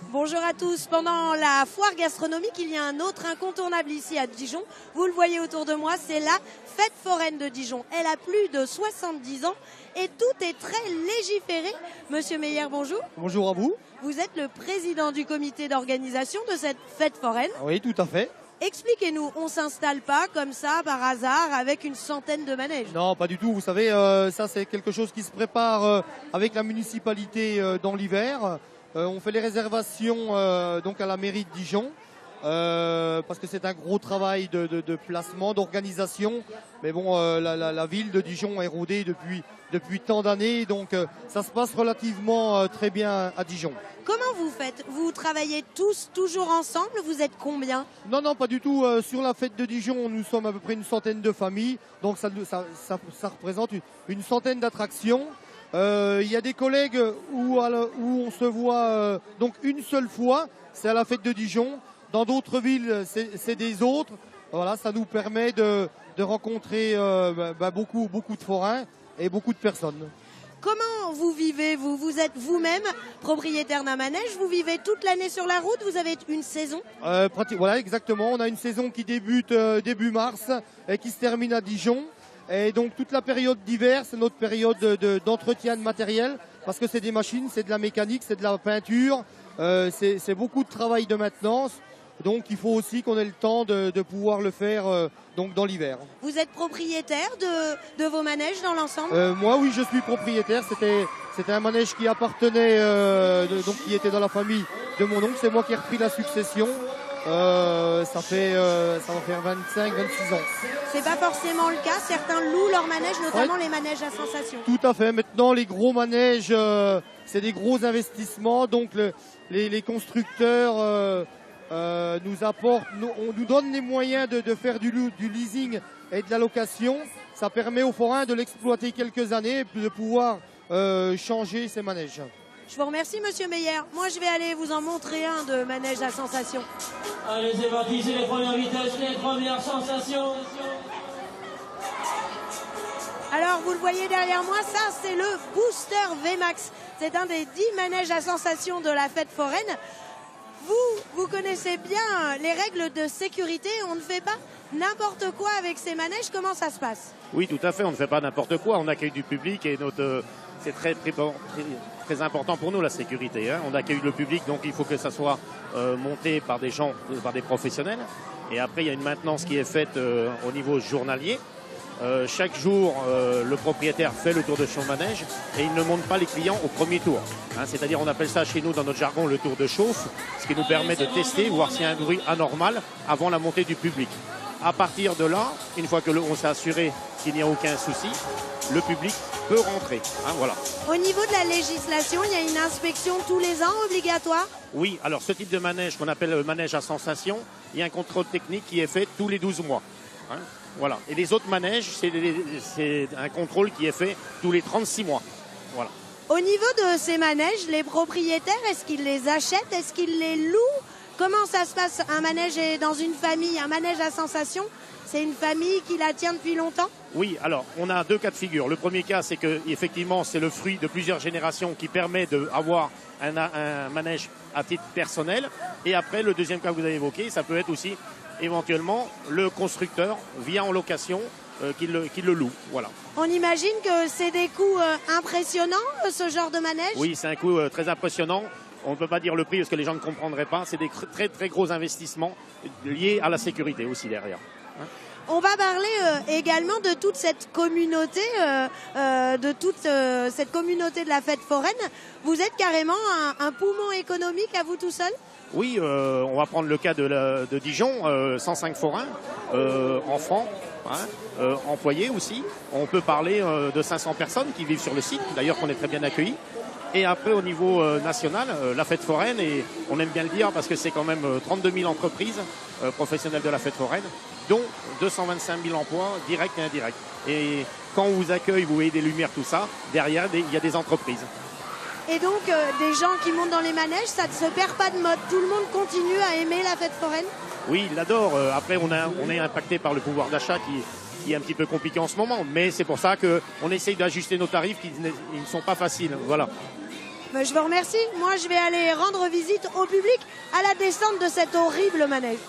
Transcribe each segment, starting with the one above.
Bonjour à tous. Pendant la foire gastronomique, il y a un autre incontournable ici à Dijon. Vous le voyez autour de moi, c'est la fête foraine de Dijon. Elle a plus de 70 ans et tout est très légiféré. Monsieur Meyer, bonjour. Bonjour à vous. Vous êtes le président du comité d'organisation de cette fête foraine. Oui, tout à fait. Expliquez-nous, on s'installe pas comme ça par hasard avec une centaine de manèges? Non, pas du tout. Vous savez, ça c'est quelque chose qui se prépare avec la municipalité dans l'hiver. On fait les réservations donc à la mairie de Dijon parce que c'est un gros travail de placement, d'organisation. Mais bon, la ville de Dijon est rodée depuis tant d'années, donc ça se passe relativement très bien à Dijon. Comment vous faites? Vous travaillez tous toujours ensemble? Vous êtes combien? Non, pas du tout. Sur la fête de Dijon, nous sommes à peu près une centaine de familles, donc ça représente une centaine d'attractions. Il y a des collègues où on se voit donc une seule fois, c'est à la fête de Dijon. Dans d'autres villes, c'est des autres. Voilà, ça nous permet de rencontrer beaucoup de forains et beaucoup de personnes. Comment vous vivez? Vous êtes vous-même propriétaire d'un manège, vous vivez toute l'année sur la route, vous avez une saison? Voilà, exactement. On a une saison qui débute début mars et qui se termine à Dijon. Et donc toute la période d'hiver, c'est notre période d'entretien de matériel, parce que c'est des machines, c'est de la mécanique, c'est de la peinture, c'est beaucoup de travail de maintenance. Donc il faut aussi qu'on ait le temps de pouvoir le faire donc dans l'hiver. Vous êtes propriétaire de vos manèges dans l'ensemble? Moi oui, je suis propriétaire. C'était un manège qui appartenait, donc qui était dans la famille de mon oncle. C'est moi qui ai repris la succession. Ça va faire 25-26 ans. C'est pas forcément le cas. Certains louent leurs manèges, notamment les manèges à sensation. Tout à fait. Maintenant, les gros manèges, c'est des gros investissements. Donc les constructeurs nous apportent, on nous donne les moyens de faire du leasing et de la location. Ça permet aux forains de l'exploiter quelques années et de pouvoir changer ces manèges. Je vous remercie, monsieur Meyer. Moi, je vais aller vous en montrer un de manège à sensation. Allez, c'est parti, c'est les premières vitesses, les premières sensations. Alors, vous le voyez derrière moi, ça, c'est le Booster VMAX. C'est un des 10 manèges à sensation de la fête foraine. Vous connaissez bien les règles de sécurité. On ne fait pas n'importe quoi avec ces manèges. Comment ça se passe? Oui, tout à fait. On ne fait pas n'importe quoi. On accueille du public et c'est très important pour nous, la sécurité. Hein. On accueille le public, donc il faut que ça soit monté par des gens, par des professionnels. Et après, il y a une maintenance qui est faite au niveau journalier. Chaque jour, le propriétaire fait le tour de son manège et il ne monte pas les clients au premier tour. Hein, c'est-à-dire, on appelle ça chez nous, dans notre jargon, le tour de chauffe, ce qui nous permet de tester, voir s'il y a un bruit anormal avant la montée du public. À partir de là, une fois qu'on s'est assuré qu'il n'y a aucun souci, le public peut rentrer. Hein, voilà. Au niveau de la législation, il y a une inspection tous les ans obligatoire? Oui, alors ce type de manège qu'on appelle le manège à sensation, il y a un contrôle technique qui est fait tous les 12 mois. Hein, voilà. Et les autres manèges, c'est un contrôle qui est fait tous les 36 mois. Voilà. Au niveau de ces manèges, les propriétaires, est-ce qu'ils les achètent? Est-ce qu'ils les louent? Comment ça se passe? Un manège est dans une famille, un manège à sensation, c'est une famille qui la tient depuis longtemps? Oui, alors on a deux cas de figure. Le premier cas, c'est que effectivement, c'est le fruit de plusieurs générations qui permet d'avoir un manège à titre personnel. Et après, le deuxième cas que vous avez évoqué, ça peut être aussi éventuellement le constructeur via en location qui le loue. Voilà. On imagine que c'est des coûts impressionnants, ce genre de manège? Oui, c'est un coût très impressionnant. On ne peut pas dire le prix parce que les gens ne comprendraient pas. C'est des très très gros investissements liés à la sécurité aussi derrière. Hein? On va parler également de toute cette communauté, de la fête foraine. Vous êtes carrément un poumon économique à vous tout seul? Oui, on va prendre le cas de Dijon, 105 forains, enfants, hein, employés aussi. On peut parler de 500 personnes qui vivent sur le site, d'ailleurs qu'on est très bien accueillis. Et après, au niveau national, la fête foraine, et on aime bien le dire parce que c'est quand même 32 000 entreprises professionnelles de la fête foraine, dont 225 000 emplois directs et indirects. Et quand on vous accueille, vous voyez des lumières, tout ça, derrière, il y a des entreprises. Et donc, des gens qui montent dans les manèges, ça ne se perd pas de mode. Tout le monde continue à aimer la fête foraine? Oui, il l'adore. Après, on est impacté par le pouvoir d'achat qui est un petit peu compliqué en ce moment. Mais c'est pour ça qu'on essaye d'ajuster nos tarifs qui ne sont pas faciles. Voilà. Mais je vous remercie. Moi, je vais aller rendre visite au public à la descente de cet horrible manège.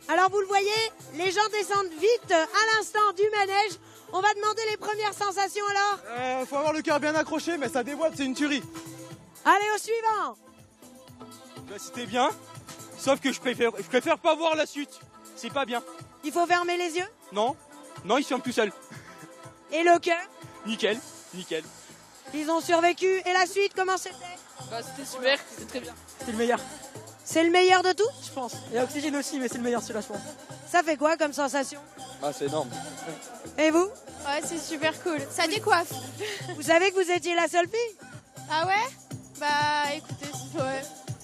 Alors, vous le voyez, les gens descendent vite à l'instant du manège. On va demander les premières sensations alors. Faut avoir le cœur bien accroché, mais ça déboîte, c'est une tuerie. Allez, au suivant. Bah, c'était bien, sauf que je préfère pas voir la suite. C'est pas bien. Il faut fermer les yeux. Non, non, il se ferme tout seul. Et le cœur. Nickel, nickel. Ils ont survécu. Et la suite, comment c'était? Bah, c'était super, c'était très bien. C'était le meilleur, C'est le meilleur de tout? je pense. Il y a Oxygène aussi, mais c'est le meilleur celui-là, je pense. Ça fait quoi comme sensation? Ah, c'est énorme. Et vous? Ouais, c'est super cool. Ça décoiffe. Vous savez que vous étiez la seule fille? Ah ouais? Bah écoutez, ouais.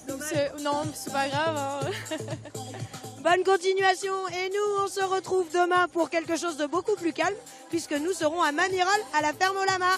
Donc non, c'est pas grave. Hein. Bonne continuation. Et nous, on se retrouve demain pour quelque chose de beaucoup plus calme, puisque nous serons à Mamiral, à la ferme au Lama.